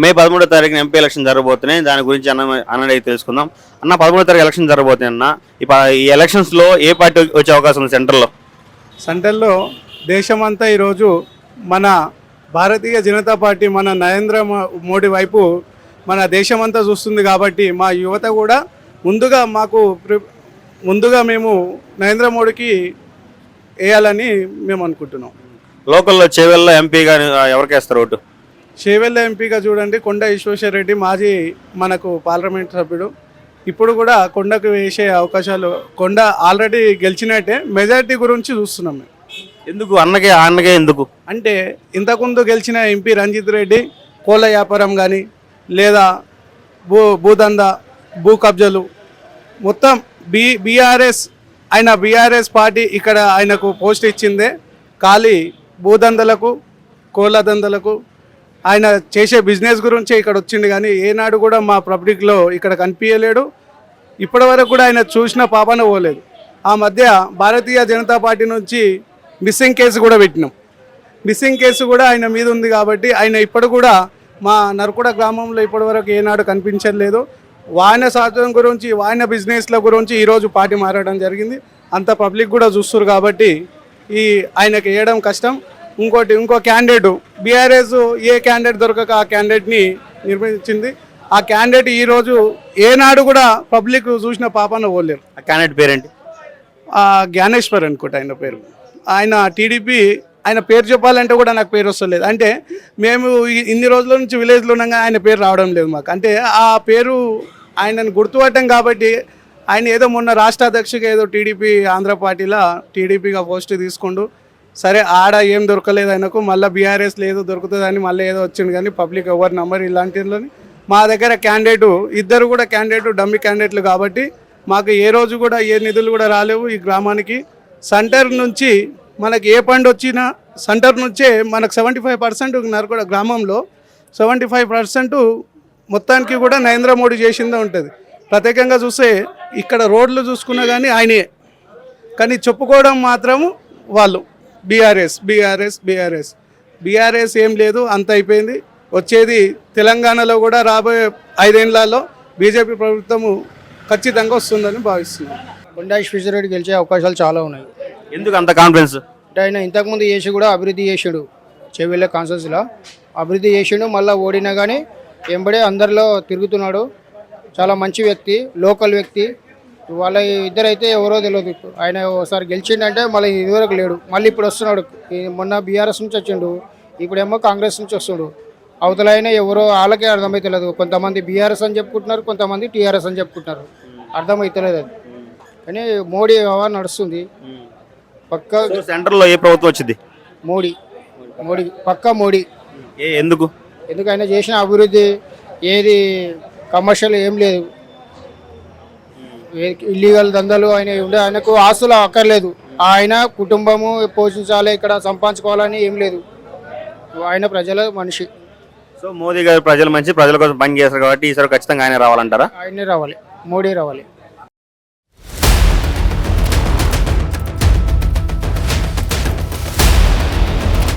మే 13వ తారీఖున MP election జరగబోతున్నాయి. దాని గురించి అన్నడికి తెలుసుకుందాం. అన్న 13వ తారీఖు ఎలక్షన్ జరగబోతున్నాయి అన్న. ఈ ఎలక్షన్స్లో ఏ పార్టీ వచ్చే అవకాశం ఉంది సెంట్రల్లో దేశమంతా ఈరోజు మన భారతీయ జనతా పార్టీ మన నరేంద్ర మోడీ వైపు మన దేశమంతా చూస్తుంది. కాబట్టి మా యువత కూడా ముందుగా మేము నరేంద్ర మోడీకి వేయాలని మేము అనుకుంటున్నాం. లోకల్లో చేవెళ్ళ ఎంపీగా ఎవరికి వేస్తారు ఓటు? చేవెళ్ళ ఎంపీగా చూడండి కొండ ఈశ్వేశ్వర రెడ్డి మాజీ మనకు పార్లమెంట్ సభ్యుడు. ఇప్పుడు కూడా కొండకు వేసే అవకాశాలు, కొండ ఆల్రెడీ గెలిచినట్టే, మెజారిటీ గురించి చూస్తున్నాం మేము. ఎందుకు అన్నకే ఎందుకు అంటే ఇంతకుముందు గెలిచిన ఎంపీ రంజిత్ రెడ్డి కోళ్ళ వ్యాపారం కానీ లేదా భూదందా భూ కబ్జాలు మొత్తం బీఆర్ఎస్ పార్టీ ఇక్కడ ఆయనకు పోస్ట్ ఇచ్చిందే ఖాళీ భూదందలకు కోళ్ళ దందలకు ఆయన చేసే బిజినెస్ గురించే ఇక్కడ వచ్చింది. కానీ ఏనాడు కూడా మా పబ్లిక్లో ఇక్కడ కనిపించలేడు. ఇప్పటి వరకు కూడా ఆయన చూసిన పాపన పోలేదు. ఆ మధ్య భారతీయ జనతా పార్టీ నుంచి మిస్సింగ్ కేసు కూడా పెట్టినాం. మిస్సింగ్ కేసు కూడా ఆయన మీద ఉంది. కాబట్టి ఆయన ఇప్పుడు కూడా మా నరకుడ గ్రామంలో ఇప్పటి వరకు ఏనాడు కనిపించలేదు. వాయన స్వార్థం గురించి, వాయన బిజినెస్ల గురించి ఈరోజు పార్టీ మారడం జరిగింది. అంత పబ్లిక్ కూడా చూస్తారు. కాబట్టి ఆయనకి వేయడం కష్టం. ఇంకో క్యాండిడేట్ బీఆర్ఎస్ ఏ క్యాండిడేట్ దొరకక ఆ క్యాండిడేట్ని నిర్మించింది. ఆ క్యాండిడేట్ ఈరోజు ఏనాడు కూడా పబ్లిక్ చూసిన పాపన పోలేరు. ఆ క్యాండిడేట్ పేరేంటి? జ్ఞానేశ్వర్ అనుకుంటా ఆయన పేరు. ఆయన టీడీపీ. ఆయన పేరు చెప్పాలంటే కూడా నాకు పేరు వస్తలేదు. అంటే మేము ఇన్ని రోజుల నుంచి విలేజ్లో ఉండగా ఆయన పేరు రావడం లేదు మాకు. అంటే ఆ పేరు ఆయనను గుర్తుపట్టాం. కాబట్టి ఆయన ఏదో మొన్న రాష్ట్ర అధ్యక్షుగా ఏదో టీడీపీ ఆంధ్ర పార్టీలో టీడీపీగా పోస్ట్ తీసుకుంటూ సరే ఆడ ఏం దొరకలేదు ఆయనకు, మళ్ళీ బీఆర్ఎస్ లేదు దొరుకుతుందని మళ్ళీ ఏదో వచ్చింది. కానీ పబ్లిక్ ఎవరి నంబర్ ఇలాంటిలోని మా దగ్గర ఇద్దరు కూడా డమ్మీ క్యాండిడేట్లు. కాబట్టి మాకు ఏ రోజు కూడా ఏ నిధులు కూడా రాలేవు ఈ గ్రామానికి. సెంటర్ నుంచి మనకి ఏ ఫండ్ వచ్చినా సెంటర్ నుంచే మనకు 75% నరకుడ గ్రామంలో 75% మొత్తానికి కూడా నరేంద్ర మోడీ చేసిందే ఉంటుంది. ప్రత్యేకంగా చూస్తే ఇక్కడ రోడ్లు చూసుకున్నా కానీ ఆయనే. కానీ చెప్పుకోవడం మాత్రము వాళ్ళు బీఆర్ఎస్ ఏం లేదు, అంత అయిపోయింది. వచ్చేది తెలంగాణలో కూడా రాబోయే 5 ఏళ్లలో బీజేపీ ప్రభుత్వము ఖచ్చితంగా వస్తుందని భావిస్తున్నాం. కొండా ఈశ్వేశ్వర రెడ్డి గెలిచే అవకాశాలు చాలా ఉన్నాయి. ఎందుకు అంత కాన్ఫిడెన్స్? అంటే ఆయన ఇంతకుముందు చేసి కూడా అభివృద్ధి చేసాడు. చెవిళ్ళ కాన్సెన్స్లో అభివృద్ధి చేసిండు. మళ్ళీ ఓడినా కానీ ఎంబడే అందరిలో తిరుగుతున్నాడు. చాలా మంచి వ్యక్తి, లోకల్ వ్యక్తి. వాళ్ళ ఇద్దరైతే ఎవరో తెలియదు. ఆయన ఒకసారి గెలిచిండంటే మళ్ళీ ఇదివరకు లేడు. మళ్ళీ ఇప్పుడు వస్తున్నాడు. మొన్న బీఆర్ఎస్ నుంచి వచ్చిండు, ఇప్పుడేమో కాంగ్రెస్ నుంచి వస్తున్నాడు. అవతల అయినా ఎవరో వాళ్ళకే అర్థమవుతలేదు. కొంతమంది బీఆర్ఎస్ అని చెప్పుకుంటున్నారు, కొంతమంది టీఆర్ఎస్ అని చెప్పుకుంటున్నారు. అర్థమవుతలేదు అది. కానీ మోడీ వ్యవహారం నడుస్తుంది పక్క. సెంట్రల్లో ఏ ప్రభుత్వం వచ్చింది? మోడీ పక్కా మోడీ. ఎందుకు ఆయన చేసిన అభివృద్ధి ఏది కమర్షియల్ ఏం లేదు. ఇల్లీగల్ దందాలు ఆయనకు ఆస్తులు అక్కర్లేదు. ఆయన కుటుంబము పోషించాలి, ఇక్కడ సంపాదించుకోవాలని ఏం లేదు. ఆయన ప్రజల మనిషి. సో మోదీ గారు ప్రజల కోసం పని చేస్తారు. కాబట్టి ఈసారి ఖచ్చితంగా ఆయన రావాలంటారా? ఆయనే రావాలి, మోడీ రావాలి.